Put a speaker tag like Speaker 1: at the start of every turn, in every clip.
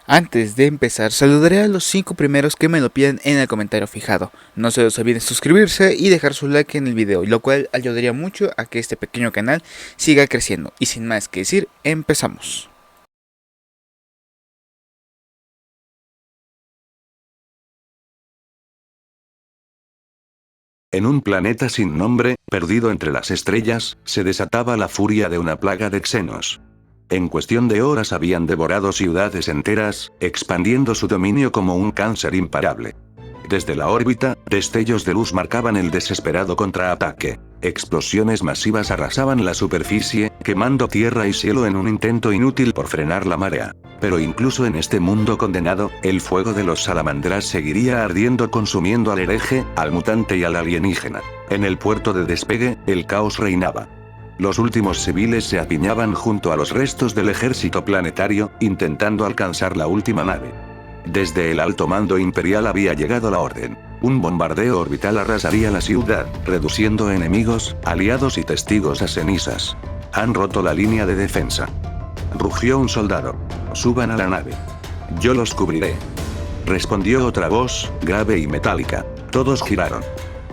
Speaker 1: Antes de empezar, saludaré a los 5 primeros que me lo piden en el comentario fijado. No se les olvide suscribirse y dejar su like en el video, lo cual ayudaría mucho a que este pequeño canal siga creciendo. Y sin más que decir, empezamos.
Speaker 2: En un planeta sin nombre, perdido entre las estrellas, se desataba la furia de una plaga de xenos. En cuestión de horas habían devorado ciudades enteras, expandiendo su dominio como un cáncer imparable. Desde la órbita, destellos de luz marcaban el desesperado contraataque. Explosiones masivas arrasaban la superficie, quemando tierra y cielo en un intento inútil por frenar la marea. Pero incluso en este mundo condenado, el fuego de los salamandras seguiría ardiendo, consumiendo al hereje, al mutante y al alienígena. En el puerto de despegue, el caos reinaba. Los últimos civiles se apiñaban junto a los restos del ejército planetario, intentando alcanzar la última nave. Desde el alto mando imperial había llegado la orden. Un bombardeo orbital arrasaría la ciudad, reduciendo enemigos, aliados y testigos a cenizas. Han roto la línea de defensa. Rugió un soldado. Suban a la nave. Yo los cubriré. Respondió otra voz, grave y metálica. Todos giraron.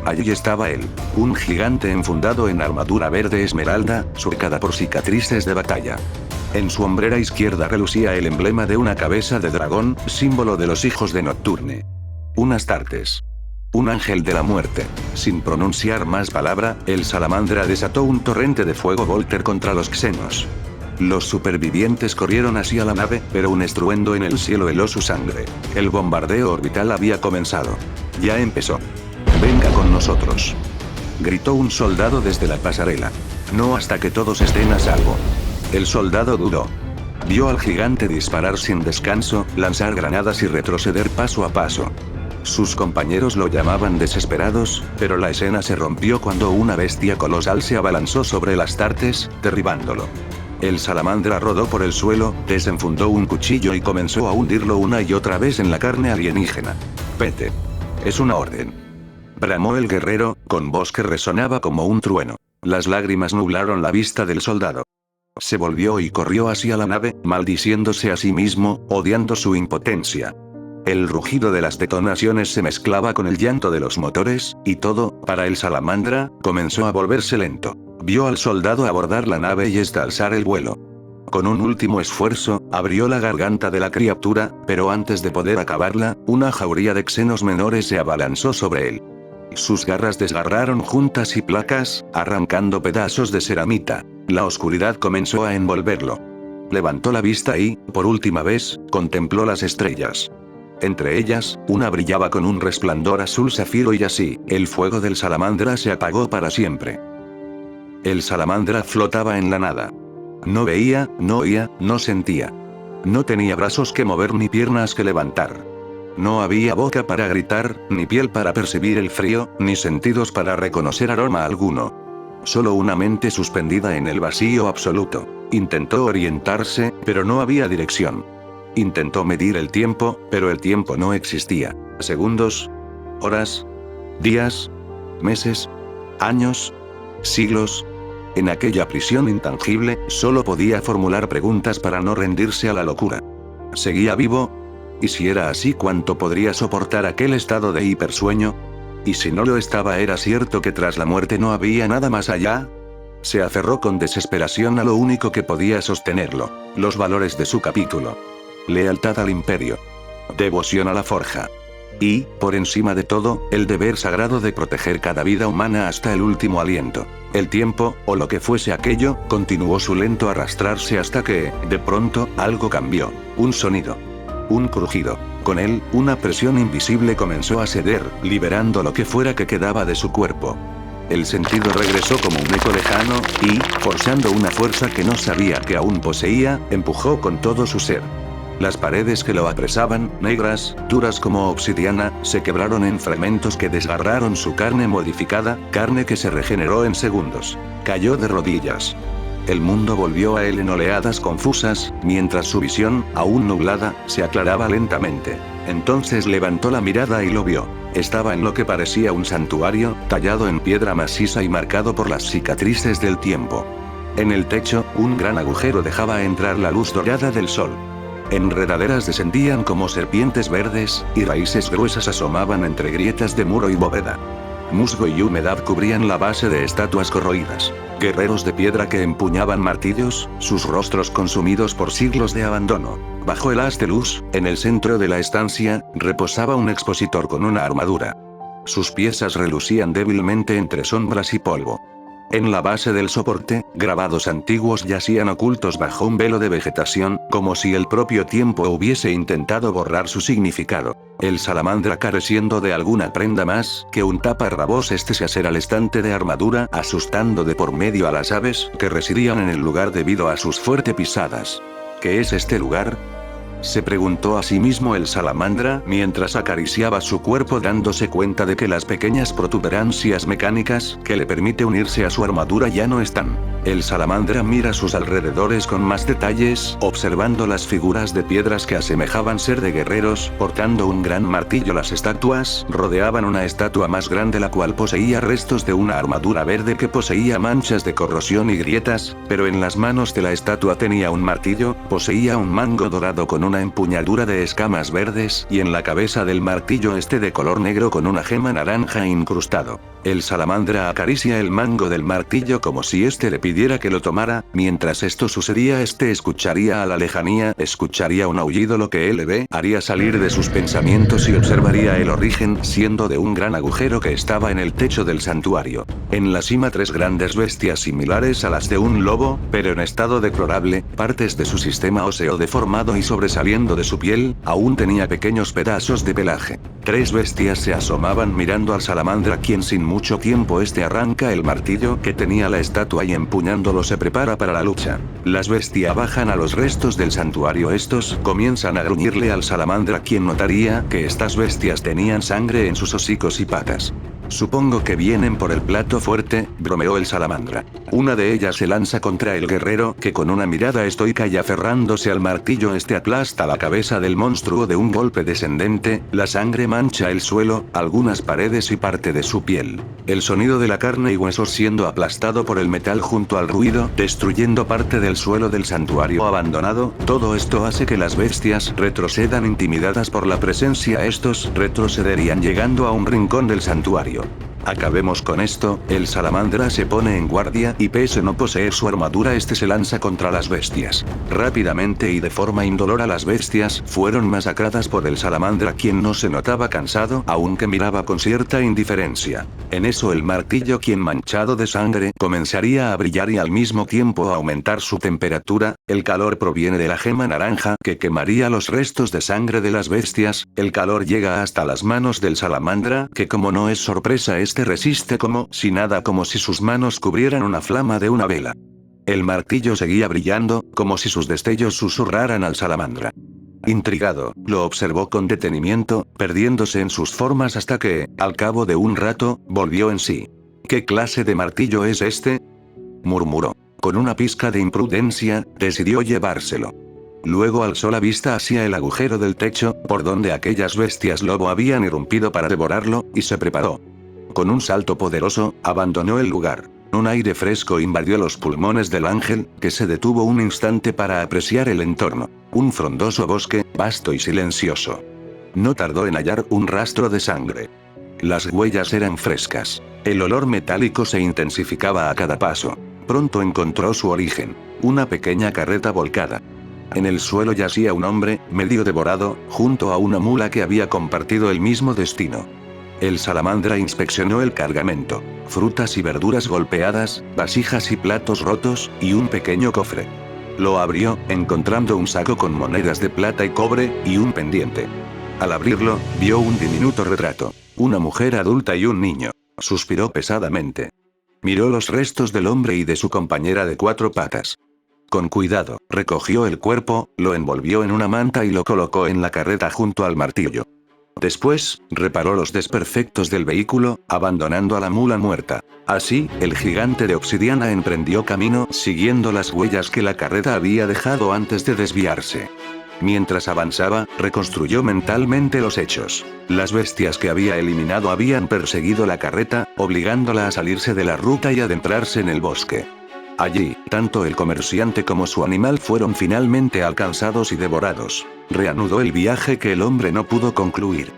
Speaker 2: Allí estaba él, un gigante enfundado en armadura verde esmeralda, surcada por cicatrices de batalla. En su hombrera izquierda relucía el emblema de una cabeza de dragón, símbolo de los hijos de Nocturne. Un Astartes. Un ángel de la muerte. Sin pronunciar más palabra, el salamandra desató un torrente de fuego Volter contra los xenos. Los supervivientes corrieron hacia la nave, pero un estruendo en el cielo heló su sangre. El bombardeo orbital había comenzado. Ya empezó. Venga con nosotros. Gritó un soldado desde la pasarela. No hasta que todos estén a salvo. El soldado dudó. Vio al gigante disparar sin descanso, lanzar granadas y retroceder paso a paso. Sus compañeros lo llamaban desesperados, pero la escena se rompió cuando una bestia colosal se abalanzó sobre el Astartes, derribándolo. El salamandra rodó por el suelo, desenfundó un cuchillo y comenzó a hundirlo una y otra vez en la carne alienígena. Vete. Es una orden. Bramó el guerrero, con voz que resonaba como un trueno. Las lágrimas nublaron la vista del soldado. Se volvió y corrió hacia la nave, maldiciéndose a sí mismo, odiando su impotencia. El rugido de las detonaciones se mezclaba con el llanto de los motores, y todo, para el salamandra, comenzó a volverse lento. Vio al soldado abordar la nave y esta alzar el vuelo. Con un último esfuerzo, abrió la garganta de la criatura, pero antes de poder acabarla, una jauría de xenos menores se abalanzó sobre él. Sus garras desgarraron juntas y placas, arrancando pedazos de ceramita. La oscuridad comenzó a envolverlo. Levantó la vista y, por última vez, contempló las estrellas. Entre ellas, una brillaba con un resplandor azul zafiro y así, el fuego del salamandra se apagó para siempre. El salamandra flotaba en la nada. No veía, no oía, no sentía. No tenía brazos que mover ni piernas que levantar. No había boca para gritar, ni piel para percibir el frío, ni sentidos para reconocer aroma alguno. Solo una mente suspendida en el vacío absoluto. Intentó orientarse, pero no había dirección. Intentó medir el tiempo, pero el tiempo no existía. Segundos, horas, días, meses, años, siglos. En aquella prisión intangible, solo podía formular preguntas para no rendirse a la locura. ¿Seguía vivo? ¿Y si era así, cuánto podría soportar aquel estado de hipersueño? ¿Y si no lo estaba, era cierto que tras la muerte no había nada más allá? Se aferró con desesperación a lo único que podía sostenerlo, los valores de su capítulo. Lealtad al imperio. Devoción a la forja. Y, por encima de todo, el deber sagrado de proteger cada vida humana hasta el último aliento. El tiempo, o lo que fuese aquello, continuó su lento arrastrarse hasta que, de pronto, algo cambió. Un sonido. Un crujido. Con él, una presión invisible comenzó a ceder, liberando lo que fuera que quedaba de su cuerpo. El sentido regresó como un eco lejano, y, forzando una fuerza que no sabía que aún poseía, empujó con todo su ser. Las paredes que lo apresaban, negras, duras como obsidiana, se quebraron en fragmentos que desgarraron su carne modificada, carne que se regeneró en segundos. Cayó de rodillas. El mundo volvió a él en oleadas confusas, mientras su visión, aún nublada, se aclaraba lentamente. Entonces levantó la mirada y lo vio. Estaba en lo que parecía un santuario, tallado en piedra maciza y marcado por las cicatrices del tiempo. En el techo, un gran agujero dejaba entrar la luz dorada del sol. Enredaderas descendían como serpientes verdes, y raíces gruesas asomaban entre grietas de muro y bóveda. Musgo y humedad cubrían la base de estatuas corroídas. Guerreros de piedra que empuñaban martillos, sus rostros consumidos por siglos de abandono. Bajo el haz de luz, en el centro de la estancia, reposaba un expositor con una armadura. Sus piezas relucían débilmente entre sombras y polvo. En la base del soporte, grabados antiguos yacían ocultos bajo un velo de vegetación, como si el propio tiempo hubiese intentado borrar su significado. El salamandra careciendo de alguna prenda más que un taparrabos se acercó al estante de armadura, asustando de por medio a las aves que residían en el lugar debido a sus fuertes pisadas. ¿Qué es este lugar?, se preguntó a sí mismo el salamandra mientras acariciaba su cuerpo, dándose cuenta de que las pequeñas protuberancias mecánicas que le permite unirse a su armadura ya no están. El salamandra mira sus alrededores con más detalles, observando las figuras de piedras que asemejaban ser de guerreros, portando un gran martillo. Las estatuas rodeaban una estatua más grande, la cual poseía restos de una armadura verde que poseía manchas de corrosión y grietas, pero en las manos de la estatua tenía un martillo, poseía un mango dorado con una empuñadura de escamas verdes, y en la cabeza del martillo de color negro con una gema naranja incrustado. El salamandra acaricia el mango del martillo como si le pidiera que lo tomara. Mientras esto sucedía, escucharía a la lejanía, escucharía un aullido, lo que él haría salir de sus pensamientos y observaría el origen, siendo de un gran agujero que estaba en el techo del santuario. En la cima, tres grandes bestias similares a las de un lobo, pero en estado deplorable, partes de su sistema óseo deformado y sobresaliendo de su piel, aún tenía pequeños pedazos de pelaje. Tres bestias se asomaban mirando al salamandra, quien sin mucho tiempo arranca el martillo que tenía la estatua y empuñándolo se prepara para la lucha. Las bestias bajan a los restos del santuario. Estos comienzan a gruñirle al salamandra, quien notaría que estas bestias tenían sangre en sus hocicos y patas. Supongo que vienen por el plato fuerte, bromeó el salamandra. Una de ellas se lanza contra el guerrero, que con una mirada estoica y aferrándose al martillo aplasta la cabeza del monstruo de un golpe descendente. La sangre mancha el suelo, algunas paredes y parte de su piel. El sonido de la carne y huesos siendo aplastado por el metal junto al ruido, destruyendo parte del suelo del santuario abandonado. Todo esto hace que las bestias retrocedan intimidadas por la presencia. Estos retrocederían llegando a un rincón del santuario. Acabemos con esto. El salamandra se pone en guardia y, pese a no poseer su armadura, se lanza contra las bestias. Rápidamente y de forma indolora las bestias fueron masacradas por el salamandra, quien no se notaba cansado, aunque miraba con cierta indiferencia. En eso el martillo, quien manchado de sangre, comenzaría a brillar y al mismo tiempo a aumentar su temperatura. El calor proviene de la gema naranja que quemaría los restos de sangre de las bestias. El calor llega hasta las manos del salamandra, que, como no es sorpresa, resiste como si nada, como si sus manos cubrieran una flama de una vela. El martillo seguía brillando, como si sus destellos susurraran al salamandra. Intrigado, lo observó con detenimiento, perdiéndose en sus formas hasta que, al cabo de un rato, volvió en sí. ¿Qué clase de martillo es este?, murmuró. Con una pizca de imprudencia, decidió llevárselo. Luego alzó la vista hacia el agujero del techo, por donde aquellas bestias lobo habían irrumpido para devorarlo, y se preparó. Con un salto poderoso, abandonó el lugar. Un aire fresco invadió los pulmones del ángel, que se detuvo un instante para apreciar el entorno. Un frondoso bosque, vasto y silencioso. No tardó en hallar un rastro de sangre. Las huellas eran frescas. El olor metálico se intensificaba a cada paso. Pronto encontró su origen. Una pequeña carreta volcada. En el suelo yacía un hombre, medio devorado, junto a una mula que había compartido el mismo destino. El salamandra inspeccionó el cargamento. Frutas y verduras golpeadas, vasijas y platos rotos, y un pequeño cofre. Lo abrió, encontrando un saco con monedas de plata y cobre, y un pendiente. Al abrirlo, vio un diminuto retrato. Una mujer adulta y un niño. Suspiró pesadamente. Miró los restos del hombre y de su compañera de cuatro patas. Con cuidado, recogió el cuerpo, lo envolvió en una manta y lo colocó en la carreta junto al martillo. Después, reparó los desperfectos del vehículo, abandonando a la mula muerta. Así, el gigante de obsidiana emprendió camino, siguiendo las huellas que la carreta había dejado antes de desviarse. Mientras avanzaba, reconstruyó mentalmente los hechos. Las bestias que había eliminado habían perseguido la carreta, obligándola a salirse de la ruta y adentrarse en el bosque. Allí, tanto el comerciante como su animal fueron finalmente alcanzados y devorados. Reanudó el viaje que el hombre no pudo concluir.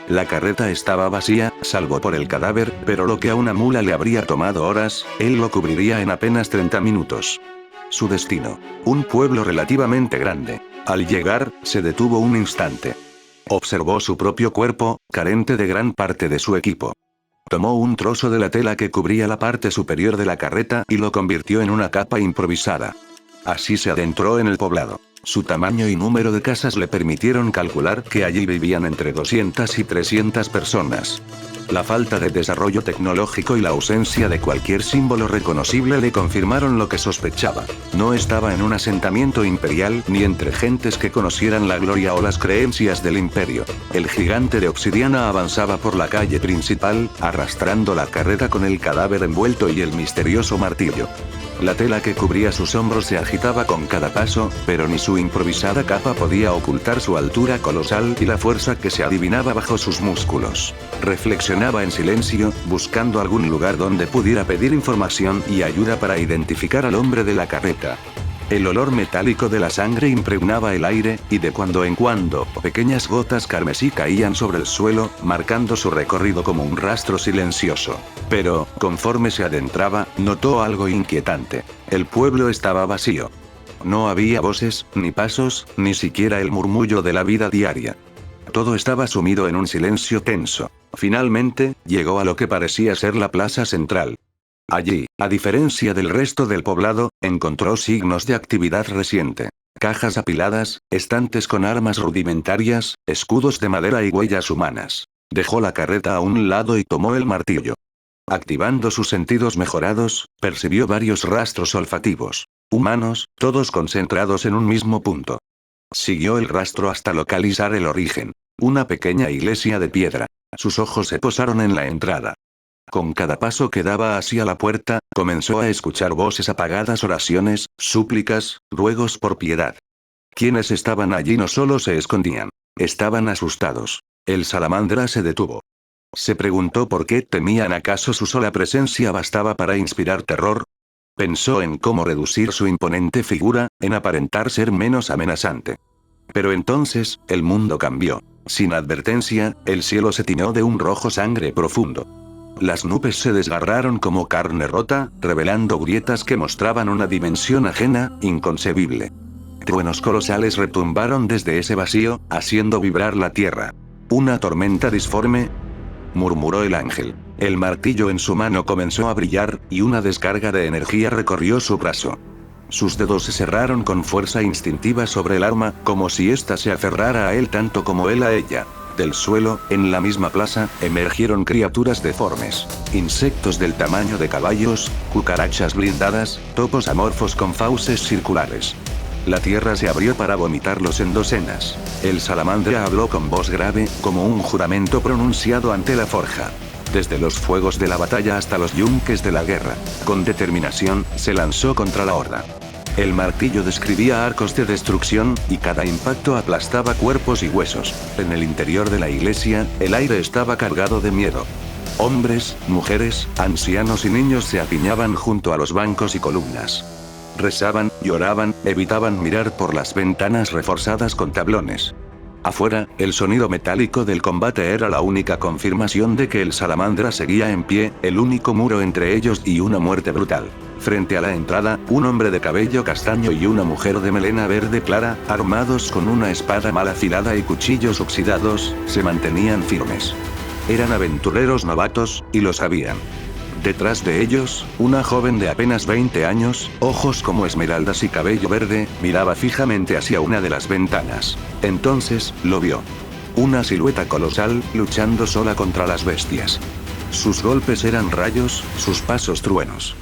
Speaker 2: La carreta estaba vacía, salvo por el cadáver, pero lo que a una mula le habría tomado horas, él lo cubriría en apenas 30 minutos. Su destino. Un pueblo relativamente grande. Al llegar, se detuvo un instante. Observó su propio cuerpo, carente de gran parte de su equipo. Tomó un trozo de la tela que cubría la parte superior de la carreta y lo convirtió en una capa improvisada. Así se adentró en el poblado. Su tamaño y número de casas le permitieron calcular que allí vivían entre 200 y 300 personas. La falta de desarrollo tecnológico y la ausencia de cualquier símbolo reconocible le confirmaron lo que sospechaba. No estaba en un asentamiento imperial ni entre gentes que conocieran la gloria o las creencias del imperio. El gigante de obsidiana avanzaba por la calle principal, arrastrando la carreta con el cadáver envuelto y el misterioso martillo. La tela que cubría sus hombros se agitaba con cada paso, pero ni su improvisada capa podía ocultar su altura colosal y la fuerza que se adivinaba bajo sus músculos. Reflexionaba en silencio, buscando algún lugar donde pudiera pedir información y ayuda para identificar al hombre de la carreta. El olor metálico de la sangre impregnaba el aire, y de cuando en cuando, pequeñas gotas carmesí caían sobre el suelo, marcando su recorrido como un rastro silencioso. Pero, conforme se adentraba, notó algo inquietante. El pueblo estaba vacío. No había voces, ni pasos, ni siquiera el murmullo de la vida diaria. Todo estaba sumido en un silencio tenso. Finalmente, llegó a lo que parecía ser la plaza central. Allí, a diferencia del resto del poblado, encontró signos de actividad reciente. Cajas apiladas, estantes con armas rudimentarias, escudos de madera y huellas humanas. Dejó la carreta a un lado y tomó el martillo. Activando sus sentidos mejorados, percibió varios rastros olfativos. Humanos, todos concentrados en un mismo punto. Siguió el rastro hasta localizar el origen. Una pequeña iglesia de piedra. Sus ojos se posaron en la entrada. Con cada paso que daba hacia la puerta, comenzó a escuchar voces apagadas, oraciones, súplicas, ruegos por piedad. Quienes estaban allí no solo se escondían, estaban asustados. El salamandra se detuvo. Se preguntó por qué temían. ¿Acaso su sola presencia bastaba para inspirar terror? Pensó en cómo reducir su imponente figura, en aparentar ser menos amenazante. Pero entonces, el mundo cambió. Sin advertencia, el cielo se tiñó de un rojo sangre profundo. Las nubes se desgarraron como carne rota, revelando grietas que mostraban una dimensión ajena, inconcebible. Truenos colosales retumbaron desde ese vacío, haciendo vibrar la tierra. ¿Una tormenta disforme?, murmuró el ángel. El martillo en su mano comenzó a brillar, y una descarga de energía recorrió su brazo. Sus dedos se cerraron con fuerza instintiva sobre el arma, como si ésta se aferrara a él tanto como él a ella. Del suelo, en la misma plaza, emergieron criaturas deformes. Insectos del tamaño de caballos, cucarachas blindadas, topos amorfos con fauces circulares. La tierra se abrió para vomitarlos en docenas. El salamandra habló con voz grave, como un juramento pronunciado ante la forja. Desde los fuegos de la batalla hasta los yunques de la guerra, con determinación, se lanzó contra la horda. El martillo describía arcos de destrucción, y cada impacto aplastaba cuerpos y huesos. En el interior de la iglesia, el aire estaba cargado de miedo. Hombres, mujeres, ancianos y niños se apiñaban junto a los bancos y columnas. Rezaban, lloraban, evitaban mirar por las ventanas reforzadas con tablones. Afuera, el sonido metálico del combate era la única confirmación de que el salamandra seguía en pie, el único muro entre ellos y una muerte brutal. Frente a la entrada, un hombre de cabello castaño y una mujer de melena verde clara, armados con una espada mal afilada y cuchillos oxidados, se mantenían firmes. Eran aventureros novatos, y lo sabían. Detrás de ellos, una joven de apenas 20 años, ojos como esmeraldas y cabello verde, miraba fijamente hacia una de las ventanas. Entonces, lo vio. Una silueta colosal, luchando sola contra las bestias. Sus golpes eran rayos, sus pasos truenos.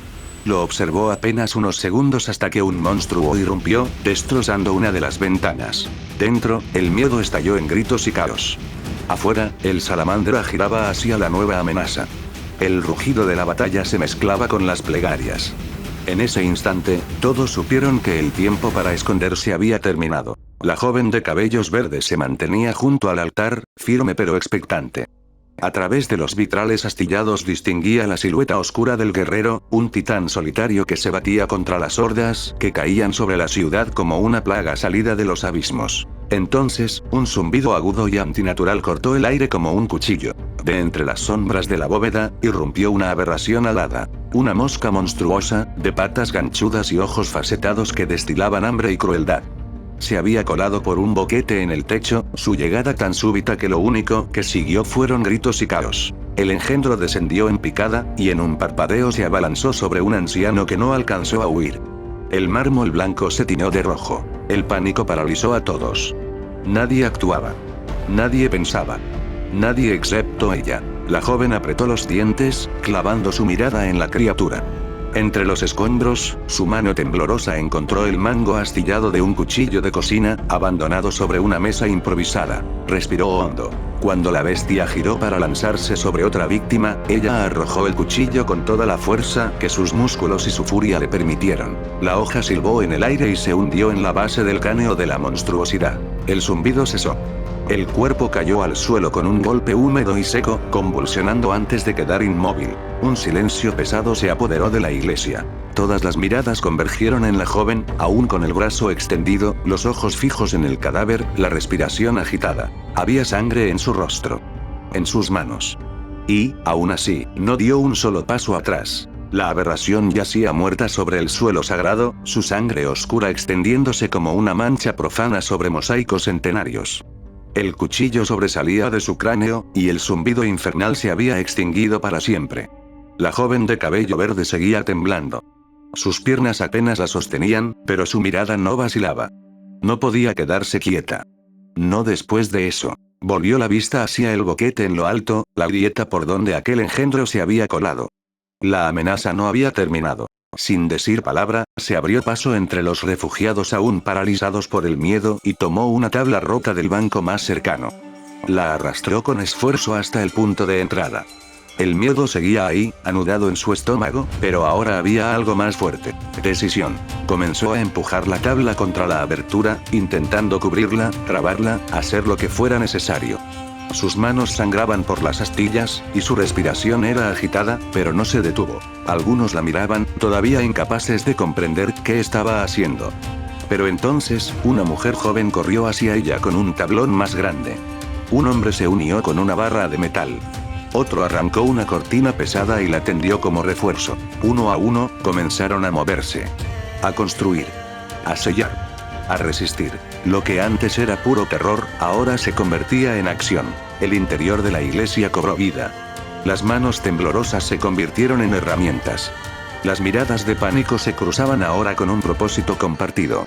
Speaker 2: Lo observó apenas unos segundos hasta que un monstruo irrumpió, destrozando una de las ventanas. Dentro, el miedo estalló en gritos y caos. Afuera, el salamandra giraba hacia la nueva amenaza. El rugido de la batalla se mezclaba con las plegarias. En ese instante, todos supieron que el tiempo para esconderse había terminado. La joven de cabellos verdes se mantenía junto al altar, firme pero expectante. A través de los vitrales astillados distinguía la silueta oscura del guerrero, un titán solitario que se batía contra las hordas que caían sobre la ciudad como una plaga salida de los abismos. Entonces, un zumbido agudo y antinatural cortó el aire como un cuchillo. De entre las sombras de la bóveda, irrumpió una aberración alada. Una mosca monstruosa, de patas ganchudas y ojos facetados que destilaban hambre y crueldad. Se había colado por un boquete en el techo, su llegada tan súbita que lo único que siguió fueron gritos y caos. El engendro descendió en picada, y en un parpadeo se abalanzó sobre un anciano que no alcanzó a huir. El mármol blanco se tiñó de rojo. El pánico paralizó a todos. Nadie actuaba. Nadie pensaba. Nadie excepto ella. La joven apretó los dientes, clavando su mirada en la criatura. Entre los escombros, su mano temblorosa encontró el mango astillado de un cuchillo de cocina, abandonado sobre una mesa improvisada. Respiró hondo. Cuando la bestia giró para lanzarse sobre otra víctima, ella arrojó el cuchillo con toda la fuerza que sus músculos y su furia le permitieron. La hoja silbó en el aire y se hundió en la base del cráneo de la monstruosidad. El zumbido cesó. El cuerpo cayó al suelo con un golpe húmedo y seco, convulsionando antes de quedar inmóvil. Un silencio pesado se apoderó de la iglesia. Todas las miradas convergieron en la joven, aún con el brazo extendido, los ojos fijos en el cadáver, la respiración agitada. Había sangre en su rostro. En sus manos. Y, aún así, no dio un solo paso atrás. La aberración yacía muerta sobre el suelo sagrado, su sangre oscura extendiéndose como una mancha profana sobre mosaicos centenarios. El cuchillo sobresalía de su cráneo, y el zumbido infernal se había extinguido para siempre. La joven de cabello verde seguía temblando. Sus piernas apenas la sostenían, pero su mirada no vacilaba. No podía quedarse quieta. No después de eso. Volvió la vista hacia el boquete en lo alto, la grieta por donde aquel engendro se había colado. La amenaza no había terminado. Sin decir palabra, se abrió paso entre los refugiados aún paralizados por el miedo y tomó una tabla rota del banco más cercano. La arrastró con esfuerzo hasta el punto de entrada. El miedo seguía ahí, anudado en su estómago, pero ahora había algo más fuerte. Decisión. Comenzó a empujar la tabla contra la abertura, intentando cubrirla, trabarla, hacer lo que fuera necesario. Sus manos sangraban por las astillas, y su respiración era agitada, pero no se detuvo. Algunos la miraban, todavía incapaces de comprender qué estaba haciendo. Pero entonces, una mujer joven corrió hacia ella con un tablón más grande. Un hombre se unió con una barra de metal. Otro arrancó una cortina pesada y la tendió como refuerzo. Uno a uno, comenzaron a moverse. A construir. A sellar. A resistir. Lo que antes era puro terror, ahora se convertía en acción. El interior de la iglesia cobró vida. Las manos temblorosas se convirtieron en herramientas. Las miradas de pánico se cruzaban ahora con un propósito compartido.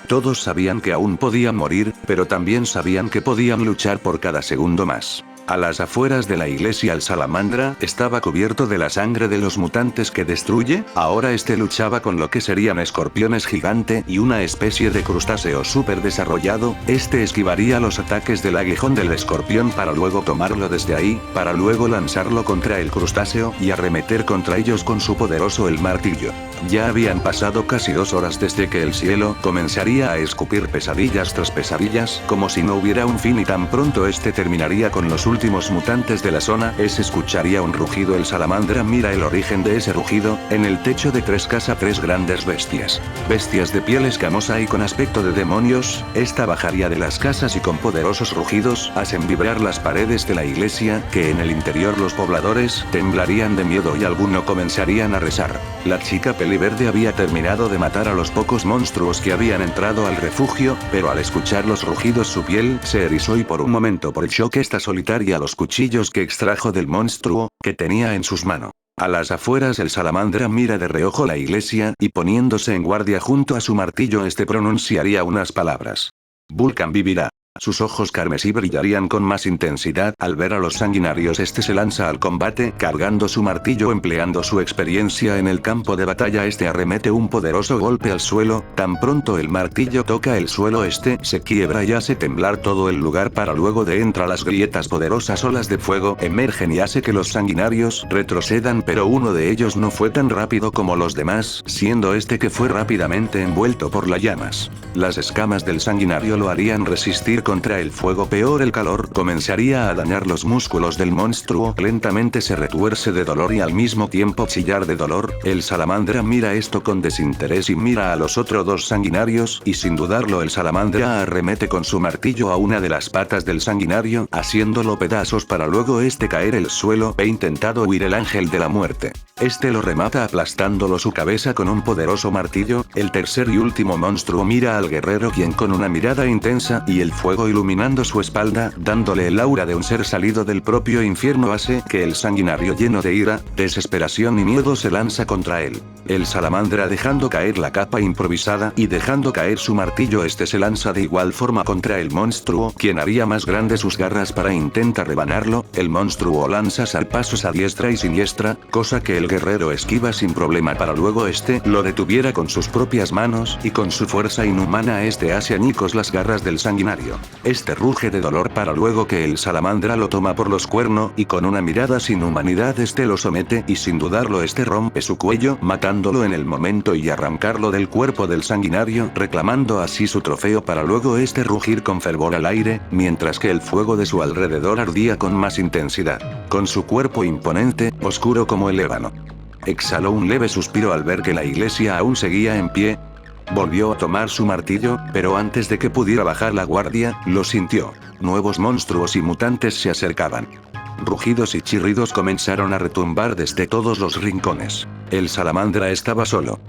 Speaker 2: Todos sabían que aún podían morir, pero también sabían que podían luchar por cada segundo más. A las afueras de la iglesia el salamandra estaba cubierto de la sangre de los mutantes que destruye, ahora este luchaba con lo que serían escorpiones gigante y una especie de crustáceo súper desarrollado, este esquivaría los ataques del aguijón del escorpión para luego tomarlo desde ahí, para luego lanzarlo contra el crustáceo y arremeter contra ellos con su poderoso el martillo. Ya habían pasado casi 2 horas desde que el cielo comenzaría a escupir pesadillas tras pesadillas, como si no hubiera un fin y tan pronto este terminaría con los últimos mutantes de la zona, se escucharía un rugido. El salamandra mira el origen de ese rugido, en el techo de 3 casas 3 grandes bestias. Bestias de piel escamosa y con aspecto de demonios, esta bajaría de las casas y con poderosos rugidos, hacen vibrar las paredes de la iglesia, que en el interior los pobladores temblarían de miedo y alguno comenzarían a rezar. La chica peliverde había terminado de matar a los pocos monstruos que habían entrado al refugio, pero al escuchar los rugidos su piel se erizó y por un momento por el shock esta solitaria los cuchillos que extrajo del monstruo, que tenía en sus manos. A las afueras el salamandra mira de reojo la iglesia, y poniéndose en guardia junto a su martillo este pronunciaría unas palabras. Vulcan vivirá. Sus ojos carmesí brillarían con más intensidad al ver a los sanguinarios. Este se lanza al combate cargando su martillo empleando su experiencia en el campo de batalla. Este arremete un poderoso golpe al suelo, tan pronto el martillo toca el suelo se quiebra y hace temblar todo el lugar para luego de entre las grietas poderosas olas de fuego emergen y hace que los sanguinarios retrocedan, pero uno de ellos no fue tan rápido como los demás, siendo este que fue rápidamente envuelto por las llamas. Las escamas del sanguinario lo harían resistir luchar contra el fuego, peor el calor comenzaría a dañar los músculos del monstruo. Lentamente se retuerce de dolor y al mismo tiempo chillar de dolor. El salamandra mira esto con desinterés y mira a los otros dos sanguinarios, y sin dudarlo el salamandra arremete con su martillo a una de las patas del sanguinario, haciéndolo pedazos para luego caer al suelo. He intentado huir el ángel de la muerte. Lo remata aplastándolo su cabeza con un poderoso martillo. El tercer y último monstruo mira al guerrero, quien con una mirada intensa y el fuego iluminando su espalda, dándole el aura de un ser salido del propio infierno, hace que el sanguinario, lleno de ira, desesperación y miedo, se lanza contra él. El salamandra, dejando caer la capa improvisada y dejando caer su martillo, se lanza de igual forma contra el monstruo, quien haría más grande sus garras para intentar rebanarlo. El monstruo lanza zarpazos a diestra y siniestra, cosa que el guerrero esquiva sin problema para luego lo detuviera con sus propias manos, y con su fuerza inhumana hace añicos las garras del sanguinario. Ruge de dolor para luego que el salamandra lo toma por los cuernos y con una mirada sin humanidad lo somete, y sin dudarlo rompe su cuello, matándolo en el momento y arrancarlo del cuerpo del sanguinario, reclamando así su trofeo para luego rugir con fervor al aire, mientras que el fuego de su alrededor ardía con más intensidad. Con su cuerpo imponente, oscuro como el ébano. Exhaló un leve suspiro al ver que la iglesia aún seguía en pie. Volvió a tomar su martillo, pero antes de que pudiera bajar la guardia, lo sintió. Nuevos monstruos y mutantes se acercaban. Rugidos y chirridos comenzaron a retumbar desde todos los rincones. El salamandra estaba solo.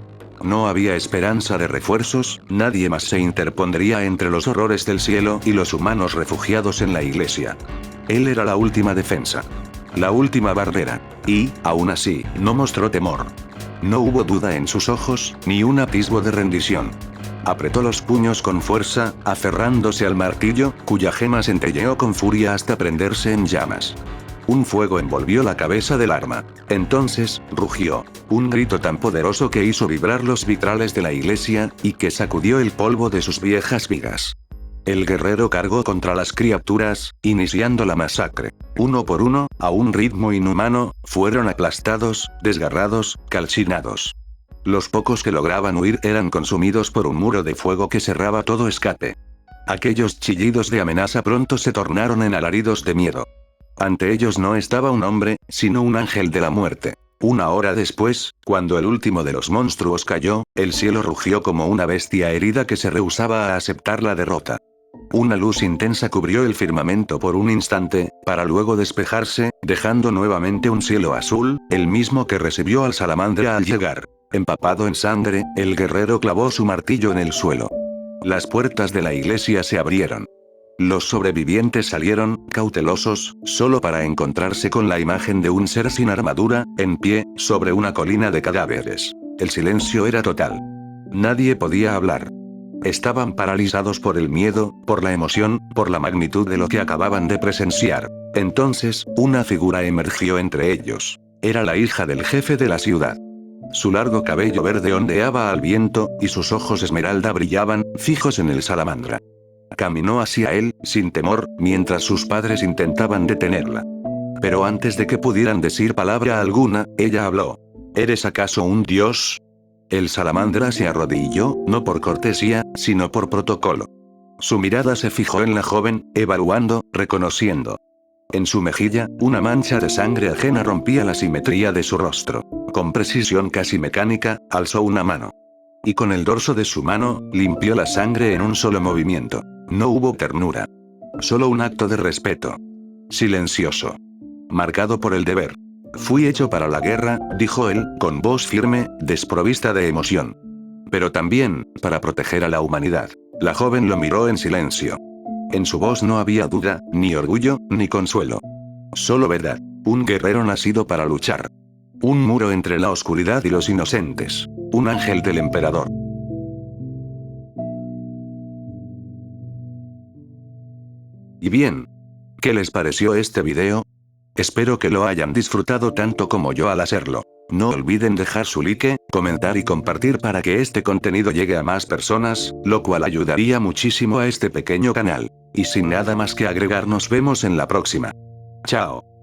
Speaker 2: No había esperanza de refuerzos, nadie más se interpondría entre los horrores del cielo y los humanos refugiados en la iglesia. Él era la última defensa. La última barrera. Y, aún así, no mostró temor. No hubo duda en sus ojos, ni un atisbo de rendición. Apretó los puños con fuerza, aferrándose al martillo, cuya gema centelleó con furia hasta prenderse en llamas. Un fuego envolvió la cabeza del arma. Entonces, rugió. Un grito tan poderoso que hizo vibrar los vitrales de la iglesia, y que sacudió el polvo de sus viejas vigas. El guerrero cargó contra las criaturas, iniciando la masacre. Uno por uno, a un ritmo inhumano, fueron aplastados, desgarrados, calcinados. Los pocos que lograban huir eran consumidos por un muro de fuego que cerraba todo escape. Aquellos chillidos de amenaza pronto se tornaron en alaridos de miedo. Ante ellos no estaba un hombre, sino un ángel de la muerte. Una hora después, cuando el último de los monstruos cayó, el cielo rugió como una bestia herida que se rehusaba a aceptar la derrota. Una luz intensa cubrió el firmamento por un instante, para luego despejarse, dejando nuevamente un cielo azul, el mismo que recibió al salamandra al llegar. Empapado en sangre, el guerrero clavó su martillo en el suelo. Las puertas de la iglesia se abrieron. Los sobrevivientes salieron, cautelosos, solo para encontrarse con la imagen de un ser sin armadura, en pie, sobre una colina de cadáveres. El silencio era total. Nadie podía hablar. Estaban paralizados por el miedo, por la emoción, por la magnitud de lo que acababan de presenciar. Entonces, una figura emergió entre ellos. Era la hija del jefe de la ciudad. Su largo cabello verde ondeaba al viento, y sus ojos esmeralda brillaban, fijos en el salamandra. Caminó hacia él, sin temor, mientras sus padres intentaban detenerla. Pero antes de que pudieran decir palabra alguna, ella habló. ¿Eres acaso un dios? El salamandra se arrodilló, no por cortesía, sino por protocolo. Su mirada se fijó en la joven, evaluando, reconociendo. En su mejilla, una mancha de sangre ajena rompía la simetría de su rostro. Con precisión casi mecánica, alzó una mano. Y con el dorso de su mano, limpió la sangre en un solo movimiento. No hubo ternura. Solo un acto de respeto. Silencioso. Marcado por el deber. Fui hecho para la guerra, dijo él, con voz firme, desprovista de emoción. Pero también, para proteger a la humanidad. La joven lo miró en silencio. En su voz no había duda, ni orgullo, ni consuelo. Solo verdad. Un guerrero nacido para luchar. Un muro entre la oscuridad y los inocentes. Un ángel del emperador. Y bien, ¿qué les pareció este video? Espero que lo hayan disfrutado tanto como yo al hacerlo. No olviden dejar su like, comentar y compartir para que este contenido llegue a más personas, lo cual ayudaría muchísimo a este pequeño canal. Y sin nada más que agregar, nos vemos en la próxima. Chao.